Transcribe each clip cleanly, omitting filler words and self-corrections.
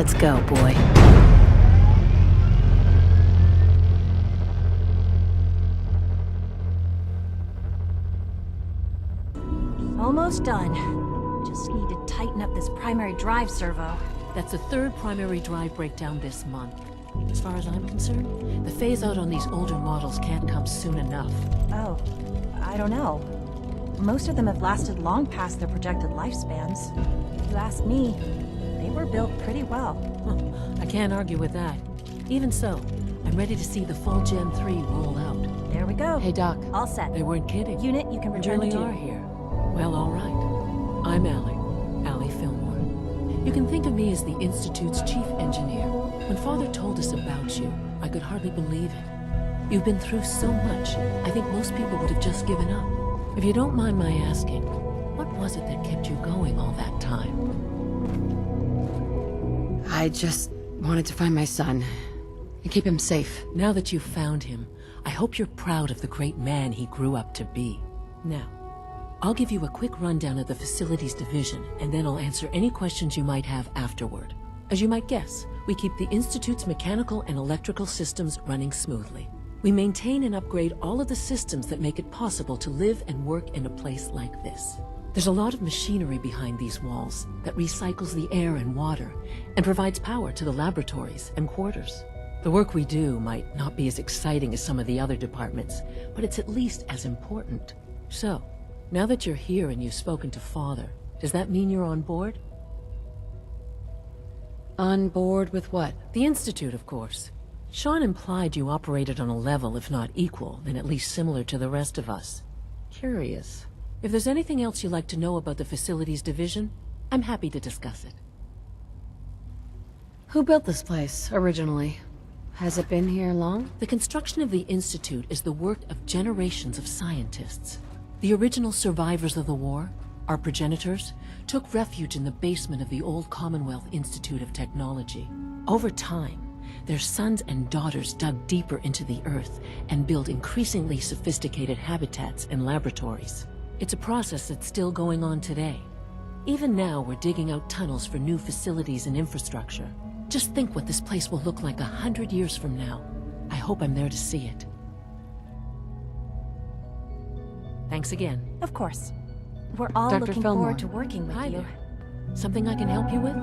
Let's go, boy. Almost done. Just need to tighten up this primary drive servo. That's the third primary drive breakdown this month. As far as I'm concerned, the phase-out on these older models can't come soon enough. Oh, I don't know. Most of them have lasted long past their projected lifespans. If you ask me, they were built pretty well. I can't argue with that. Even so, I'm ready to see the full Gen 3 roll out. There we go. Hey, Doc. All set. They weren't kidding. Unit, you can We return really to... are here. Well, all right. I'm Allie Fillmore. You can think of me as the Institute's chief engineer. When Father told us about you, I could hardly believe it. You've been through so much, I think most people would have just given up. If you don't mind my asking, what was it that kept you going all that time? I just wanted to find my son and keep him safe. Now that you've found him, I hope you're proud of the great man he grew up to be. Now, I'll give you a quick rundown of the Facilities Division, and then I'll answer any questions you might have afterward. As you might guess, we keep the Institute's mechanical and electrical systems running smoothly. We maintain and upgrade all of the systems that make it possible to live and work in a place like this. There's a lot of machinery behind these walls that recycles the air and water and provides power to the laboratories and quarters. The work we do might not be as exciting as some of the other departments, but it's at least as important. So, now that you're here and you've spoken to Father, does that mean you're on board? On board with what? The Institute, of course. Shaun implied you operated on a level, if not equal, then at least similar to the rest of us. Curious. If there's anything else you'd like to know about the Facilities Division, I'm happy to discuss it. Who built this place, originally? Has it been here long? The construction of the Institute is the work of generations of scientists. The original survivors of the war, our progenitors, took refuge in the basement of the old Commonwealth Institute of Technology. Over time, their sons and daughters dug deeper into the earth and built increasingly sophisticated habitats and laboratories. It's a process that's still going on today. Even now, we're digging out tunnels for new facilities and infrastructure. Just think what this place will look like 100 years from now. I hope I'm there to see it. Thanks again. Of course. We're all Dr. looking Fillmore. forward to working with Hi you. there. Something I can help you with?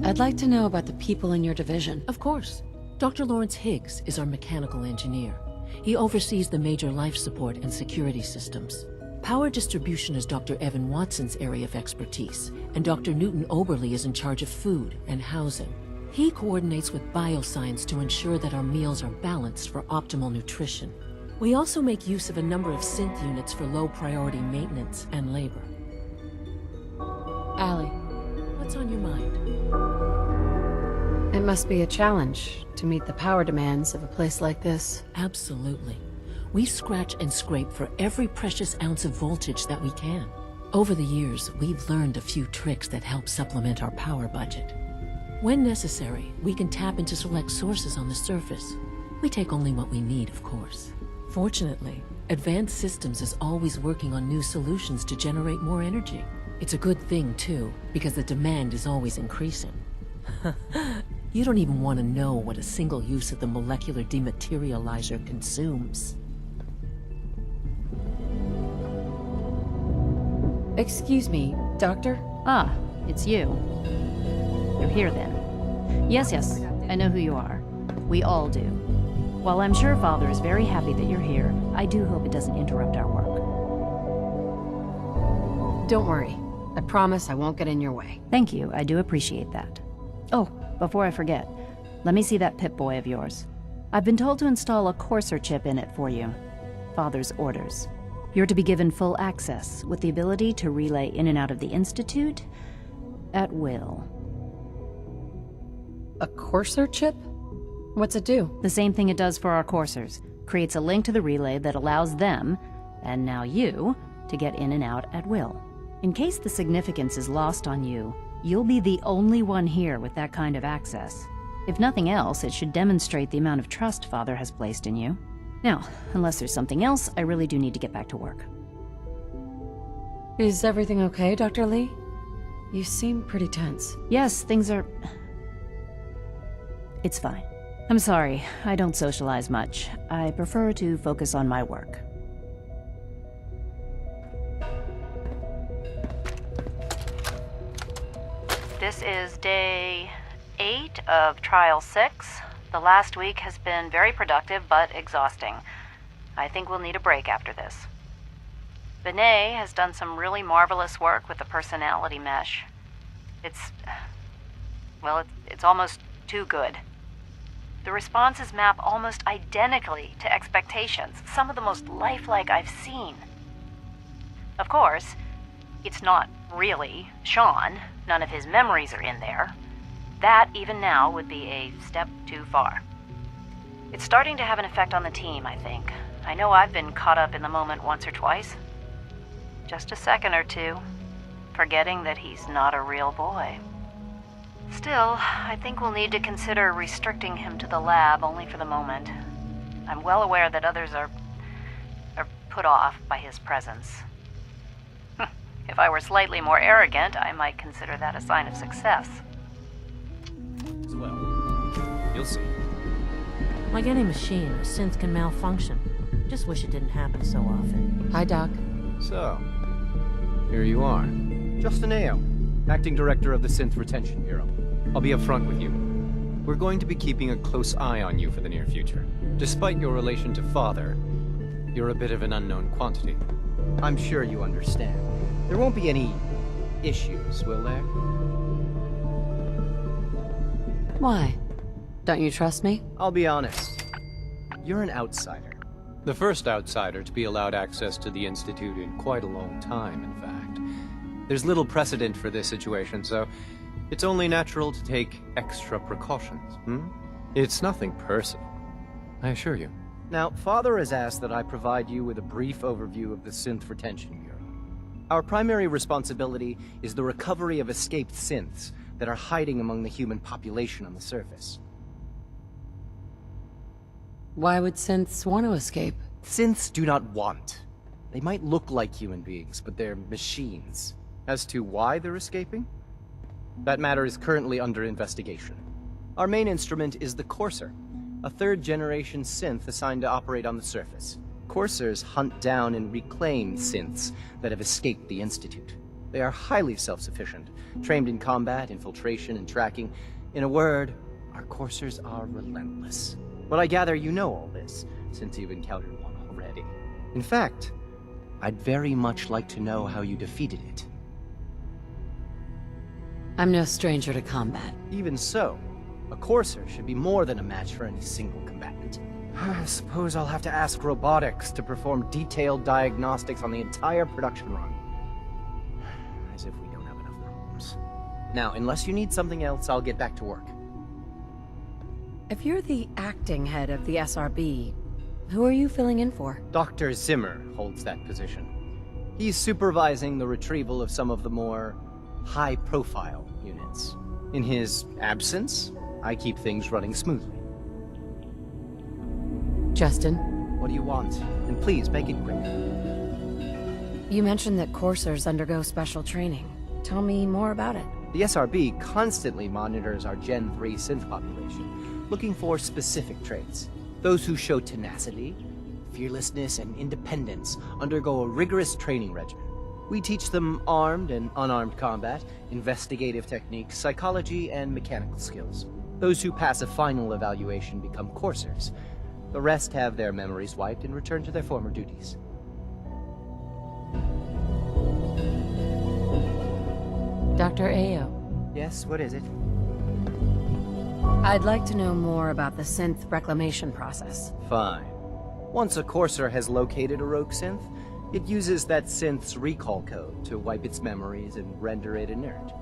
I'd like to know about the people in your division. Of course. Dr. Lawrence Higgs is our mechanical engineer. He oversees the major life support and security systems. Power distribution is Dr. Evan Watson's area of expertise, and Dr. Newton Oberly is in charge of food and housing. He coordinates with bioscience to ensure that our meals are balanced for optimal nutrition. We also make use of a number of synth units for low-priority maintenance and labor. Allie, What's on your mind? it must be a challenge to meet the power demands of a place like this. Absolutely. We scratch and scrape for every precious ounce of voltage that we can. Over the years, we've learned a few tricks that help supplement our power budget. When necessary, we can tap into select sources on the surface. We take only what we need, of course. Fortunately, Advanced Systems is always working on new solutions to generate more energy. It's a good thing, too, because the demand is always increasing. You don't even want to know what a single use of the molecular dematerializer consumes. Excuse me, Doctor? Ah, it's you. You're here then. Yes, I know who you are. We all do. While I'm sure Father is very happy that you're here, I do hope it doesn't interrupt our work. Don't worry. I promise I won't get in your way. Thank you, I do appreciate that. Oh, before I forget, let me see that Pip-Boy of yours. I've been told to install a courser chip in it for you. Father's orders. You're to be given full access, with the ability to relay in and out of the Institute at will. A courser chip? What's it do? The same thing it does for our coursers. Creates a link to the relay that allows them, and now you, to get in and out at will. In case the significance is lost on you, you'll be the only one here with that kind of access. If nothing else, it should demonstrate the amount of trust Father has placed in you. Now, unless there's something else, I really do need to get back to work. Is everything okay, Dr. Lee? You seem pretty tense. Yes, things are... It's fine. I'm sorry, I don't socialize much. I prefer to focus on my work. This is day 8 of Trial 6. The last week has been very productive, but exhausting. I think we'll need a break after this. Benet has done some really marvelous work with the personality mesh. It's almost too good. The responses map almost identically to expectations, some of the most lifelike I've seen. Of course, it's not really Shaun. None of his memories are in there. That, even now, would be a step too far. It's starting to have an effect on the team, I think. I know I've been caught up in the moment once or twice. Just a second or two, forgetting that he's not a real boy. Still, I think we'll need to consider restricting him to the lab only for the moment. I'm well aware that others are put off by his presence. If I were slightly more arrogant, I might consider that a sign of success. Well, you'll see. Like any machine, a synth can malfunction. Just wish it didn't happen so often. Hi, Doc. So, here you are. Justin Ao, Acting Director of the Synth Retention Bureau. I'll be upfront with you. We're going to be keeping a close eye on you for the near future. Despite your relation to Father, you're a bit of an unknown quantity. I'm sure you understand. There won't be any issues, will there? Why? Don't you trust me? I'll be honest. You're an outsider. The first outsider to be allowed access to the Institute in quite a long time, in fact. There's little precedent for this situation, so it's only natural to take extra precautions, It's nothing personal, I assure you. Now, Father has asked that I provide you with a brief overview of the Synth Retention Bureau. Our primary responsibility is the recovery of escaped synths that are hiding among the human population on the surface. Why would synths want to escape? Synths do not want. They might look like human beings, but they're machines. As to why they're escaping? That matter is currently under investigation. Our main instrument is the Courser, a third-generation synth assigned to operate on the surface. Coursers hunt down and reclaim synths that have escaped the Institute. They are highly self-sufficient, trained in combat, infiltration, and tracking. In a word, our Coursers are relentless. But I gather you know all this, since you've encountered one already. In fact, I'd very much like to know how you defeated it. I'm no stranger to combat. Even so, a Courser should be more than a match for any single combatant. I suppose I'll have to ask robotics to perform detailed diagnostics on the entire production run. As if we don't have enough problems. Now, unless you need something else, I'll get back to work. If you're the acting head of the SRB, who are you filling in for? Dr. Zimmer holds that position. He's supervising the retrieval of some of the more high-profile units. In his absence, I keep things running smoothly. Justin? What do you want? And please, make it quick. You mentioned that coursers undergo special training. Tell me more about it. The SRB constantly monitors our Gen 3 synth population, looking for specific traits. Those who show tenacity, fearlessness, and independence undergo a rigorous training regimen. We teach them armed and unarmed combat, investigative techniques, psychology, and mechanical skills. Those who pass a final evaluation become coursers. The rest have their memories wiped and return to their former duties. Dr. Ao. Yes, what is it? I'd like to know more about the synth reclamation process. Fine. Once a courser has located a rogue synth, it uses that synth's recall code to wipe its memories and render it inert.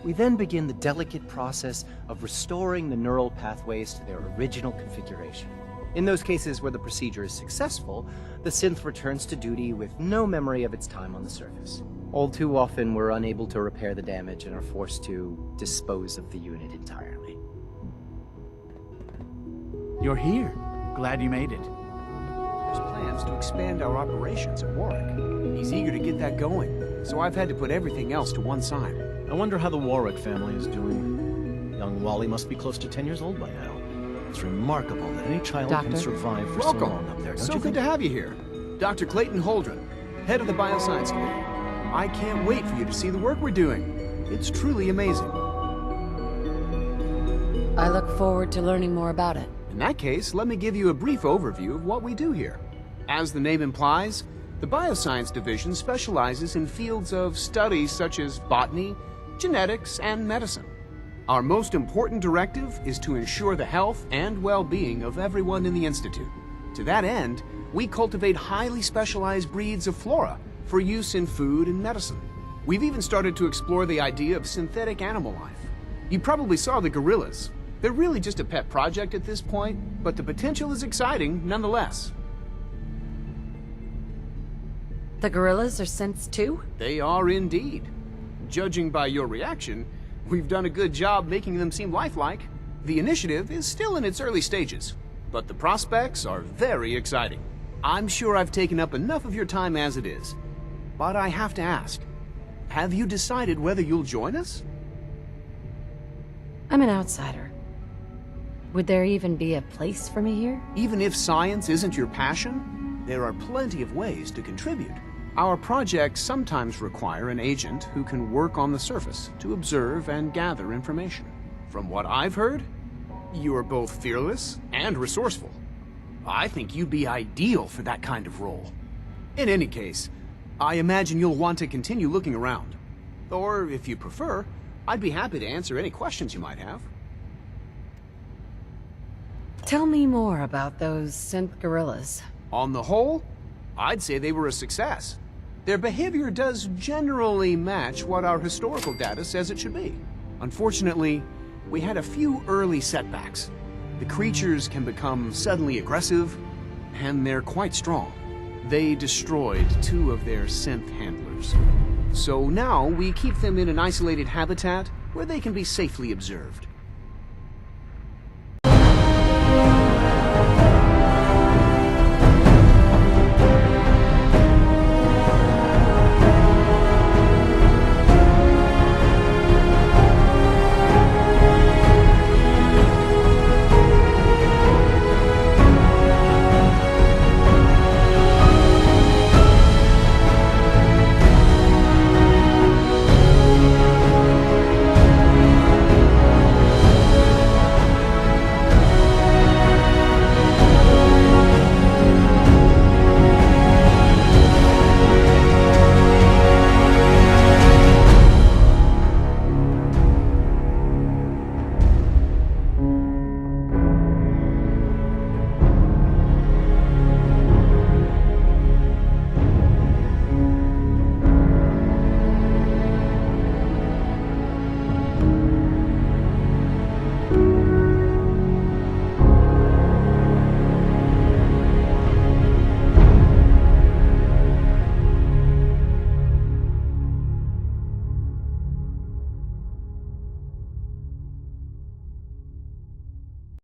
We then begin the delicate process of restoring the neural pathways to their original configuration. In those cases where the procedure is successful, the synth returns to duty with no memory of its time on the surface. All too often, we're unable to repair the damage and are forced to dispose of the unit entirely. You're here. Glad you made it. There's plans to expand our operations at Warwick. He's eager to get that going, so I've had to put everything else to one side. I wonder how the Warwick family is doing. Young Wally must be close to 10 years old by now. It's remarkable that any child can survive for so long up there, don't So you good think? to have you here. Dr. Clayton Holdren, head of the Bioscience Division. I can't wait for you to see the work we're doing. It's truly amazing. I look forward to learning more about it. In that case, let me give you a brief overview of what we do here. As the name implies, the Bioscience Division specializes in fields of studies such as botany, genetics, and medicine. Our most important directive is to ensure the health and well-being of everyone in the Institute. To that end, we cultivate highly specialized breeds of flora for use in food and medicine. We've even started to explore the idea of synthetic animal life. You probably saw the gorillas. They're really just a pet project at this point, but the potential is exciting nonetheless. The gorillas are synths too? They are indeed. Judging by your reaction, we've done a good job making them seem lifelike. The initiative is still in its early stages, but the prospects are very exciting. I'm sure I've taken up enough of your time as it is, but I have to ask, have you decided whether you'll join us? I'm an outsider. Would there even be a place for me here? Even if science isn't your passion, there are plenty of ways to contribute. Our projects sometimes require an agent who can work on the surface to observe and gather information. From what I've heard, you are both fearless and resourceful. I think you'd be ideal for that kind of role. In any case, I imagine you'll want to continue looking around. Or, if you prefer, I'd be happy to answer any questions you might have. Tell me more about those synth gorillas. On the whole, I'd say they were a success. Their behavior does generally match what our historical data says it should be. Unfortunately, we had a few early setbacks. The creatures can become suddenly aggressive, and they're quite strong. They destroyed 2 of their synth handlers. So now we keep them in an isolated habitat where they can be safely observed.